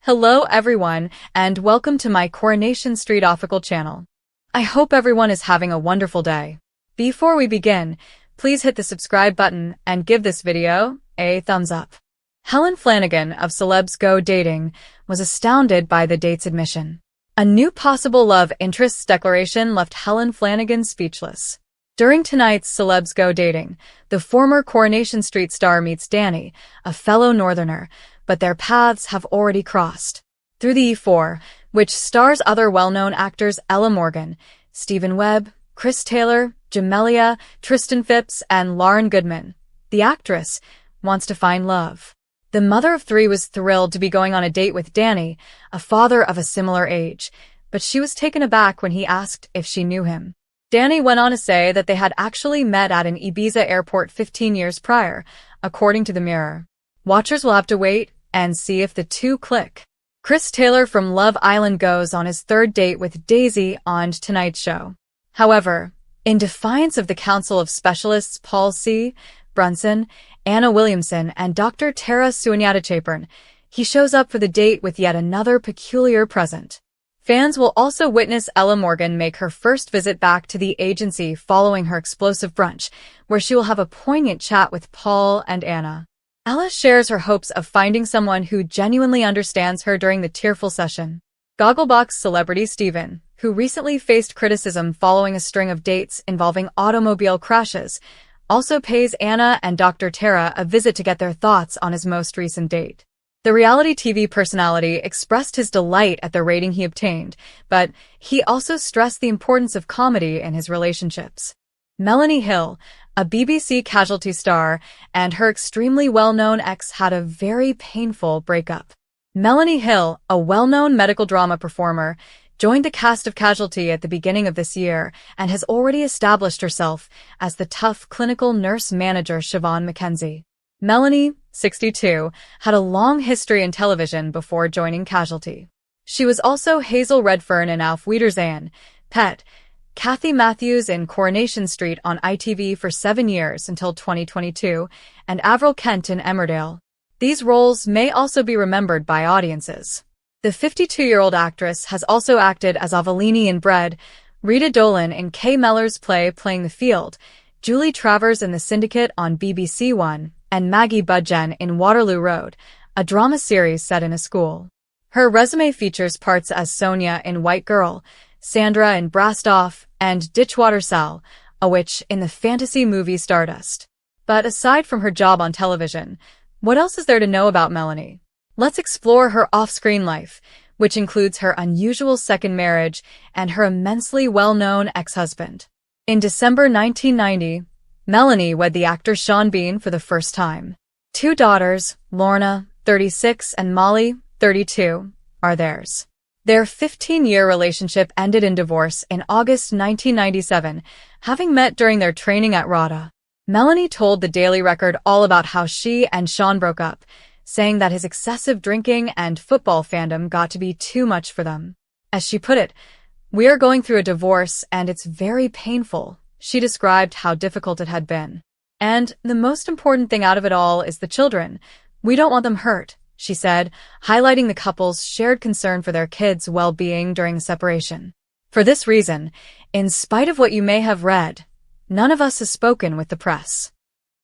Hello everyone, and welcome to my Coronation Street official channel. I hope everyone is having a wonderful day. Before we begin, please hit the subscribe button and give this video a thumbs up. Helen Flanagan of Celebs Go Dating was astounded by the date's admission. A new possible love interests declaration left Helen Flanagan speechless. During tonight's Celebs Go Dating, the former Coronation Street star meets Danny, a fellow Northerner, but their paths have already crossed. Through the E4, which stars other well-known actors Ella Morgan, Stephen Webb, Chris Taylor, Jamelia, Tristan Phipps, and Lauren Goodman, the actress wants to find love. The mother of three was thrilled to be going on a date with Danny, a father of a similar age, but she was taken aback when he asked if she knew him. Danny went on to say that they had actually met at an Ibiza airport 15 years prior, according to the Mirror. Watchers will have to wait and see if the two click. Chris Taylor from Love Island goes on his third date with Daisy on tonight's show. However, in defiance of the Council of Specialists Paul C. Brunson, Anna Williamson, and Dr. Tara Suanyata-Chapern, he shows up for the date with yet another peculiar present. Fans will also witness Ella Morgan make her first visit back to the agency following her explosive brunch, where she will have a poignant chat with Paul and Anna. Ella shares her hopes of finding someone who genuinely understands her during the tearful session. Gogglebox celebrity Steven, who recently faced criticism following a string of dates involving automobile crashes, also pays Anna and Dr. Tara a visit to get their thoughts on his most recent date. The reality TV personality expressed his delight at the rating he obtained, but he also stressed the importance of comedy in his relationships. Melanie Hill, a BBC Casualty star, and her extremely well-known ex had a very painful breakup. Melanie Hill, a well-known medical drama performer, joined the cast of Casualty at the beginning of this year and has already established herself as the tough clinical nurse manager Siobhan McKenzie. Melanie, 62, had a long history in television before joining Casualty. She was also Hazel Redfern in Auf Wiedersehen, Pet, Kathy Matthews in Coronation Street on ITV for 7 years until 2022, and Avril Kent in Emmerdale. These roles may also be remembered by audiences. The 52-year-old actress has also acted as Avelini in Bread, Rita Dolan in Kay Mellor's play Playing the Field, Julie Travers in The Syndicate on BBC One, and Maggie Budgen in Waterloo Road, a drama series set in a school. Her resume features parts as Sonia in White Girl, Sandra in Brassed Off, and Ditchwater Sal, a witch in the fantasy movie Stardust. But aside from her job on television, what else is there to know about Melanie? Let's explore her off-screen life, which includes her unusual second marriage and her immensely well-known ex-husband. In December 1990, Melanie wed the actor Sean Bean for the first time. Two daughters, Lorna, 36, and Molly, 32, are theirs. Their 15-year relationship ended in divorce in August 1997, having met during their training at RADA. Melanie told the Daily Record all about how she and Sean broke up, saying that his excessive drinking and football fandom got to be too much for them. As she put it, "We are going through a divorce and it's very painful." She described how difficult it had been. "And the most important thing out of it all is the children. We don't want them hurt," she said, highlighting the couple's shared concern for their kids' well-being during the separation. "For this reason, in spite of what you may have read, none of us has spoken with the press."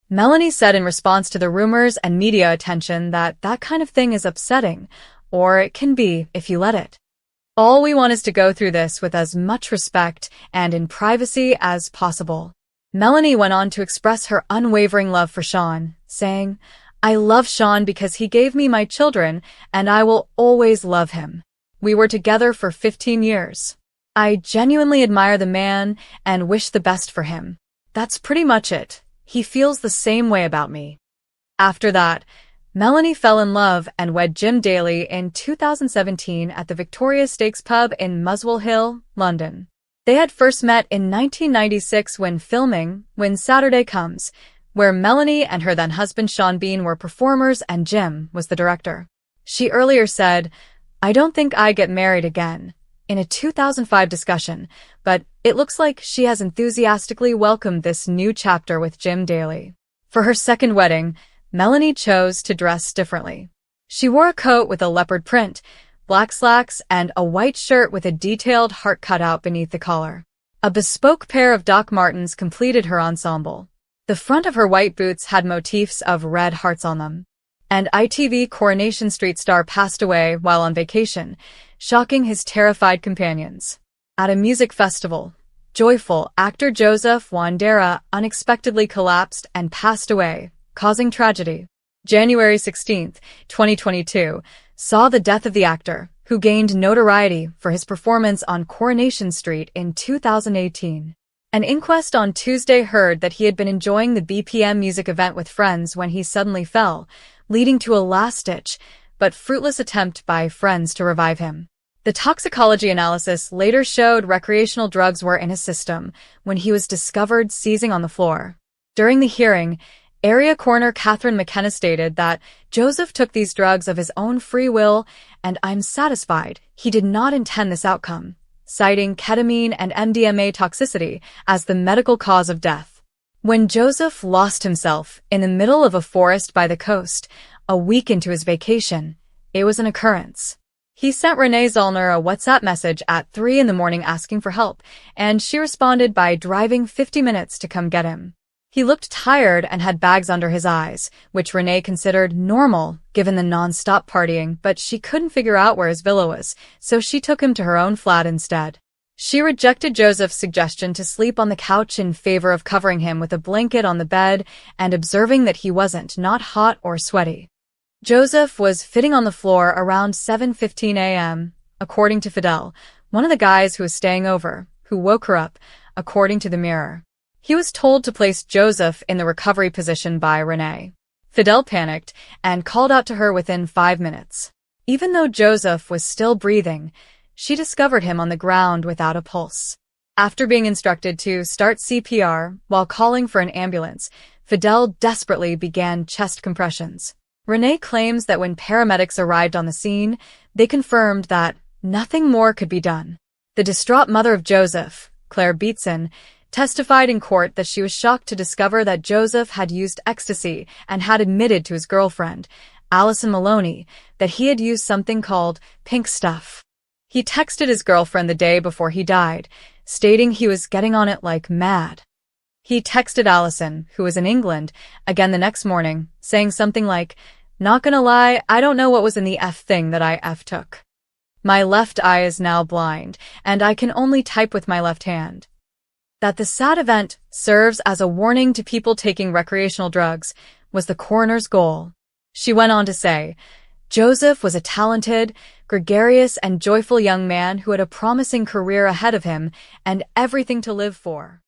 Melanie said in response to the rumors and media attention that kind of thing is upsetting, or it can be if you let it. "All we want is to go through this with as much respect and in privacy as possible." Melanie went on to express her unwavering love for Sean, saying, "I love Sean because he gave me my children, and I will always love him. We were together for 15 years. I genuinely admire the man and wish the best for him. That's pretty much it. He feels the same way about me." After that, Melanie fell in love and wed Jim Daly in 2017 at the Victoria Stakes pub in Muswell Hill, London. They had first met in 1996 when filming When Saturday Comes, where Melanie and her then-husband Sean Bean were performers and Jim was the director. She earlier said, "I don't think I get married again," in a 2005 discussion, but it looks like she has enthusiastically welcomed this new chapter with Jim Daly. For her second wedding, Melanie chose to dress differently. She wore a coat with a leopard print, black slacks, and a white shirt with a detailed heart cut out beneath the collar. A bespoke pair of Doc Martens completed her ensemble. The front of her white boots had motifs of red hearts on them. And ITV Coronation Street star passed away while on vacation, shocking his terrified companions. At a music festival, joyful actor Joseph Wandera unexpectedly collapsed and passed away, causing tragedy. January 16, 2022, saw the death of the actor, who gained notoriety for his performance on Coronation Street in 2018. An inquest on Tuesday heard that he had been enjoying the BPM music event with friends when he suddenly fell, leading to a last-ditch, but fruitless attempt by friends to revive him. The toxicology analysis later showed recreational drugs were in his system when he was discovered seizing on the floor. During the hearing, Area Coroner Catherine McKenna stated that Joseph took these drugs of his own free will, and I'm satisfied he did not intend this outcome, citing ketamine and MDMA toxicity as the medical cause of death. When Joseph lost himself in the middle of a forest by the coast, a week into his vacation, it was an occurrence. He sent Renee Zollner a WhatsApp message at 3 a.m. asking for help, and she responded by driving 50 minutes to come get him. He looked tired and had bags under his eyes, which Renee considered normal given the non-stop partying, but she couldn't figure out where his villa was, so she took him to her own flat instead. She rejected Joseph's suggestion to sleep on the couch in favor of covering him with a blanket on the bed and observing that he wasn't not hot or sweaty. Joseph was fitting on the floor around 7:15 a.m., according to Fidel, one of the guys who was staying over, who woke her up, according to the Mirror. He was told to place Joseph in the recovery position by Renee. Fidel panicked and called out to her within 5 minutes. Even though Joseph was still breathing, she discovered him on the ground without a pulse. After being instructed to start CPR while calling for an ambulance, Fidel desperately began chest compressions. Renee claims that when paramedics arrived on the scene, they confirmed that nothing more could be done. The distraught mother of Joseph, Claire Beatson, testified in court that she was shocked to discover that Joseph had used ecstasy and had admitted to his girlfriend, Allison Maloney, that he had used something called pink stuff. He texted his girlfriend the day before he died, stating he was getting on it like mad. He texted Allison, who was in England, again the next morning, saying something like, "Not gonna lie, I don't know what was in the F thing that I F took. My left eye is now blind, and I can only type with my left hand." That the sad event serves as a warning to people taking recreational drugs was the coroner's goal. She went on to say, Joseph was a talented, gregarious, and joyful young man who had a promising career ahead of him and everything to live for.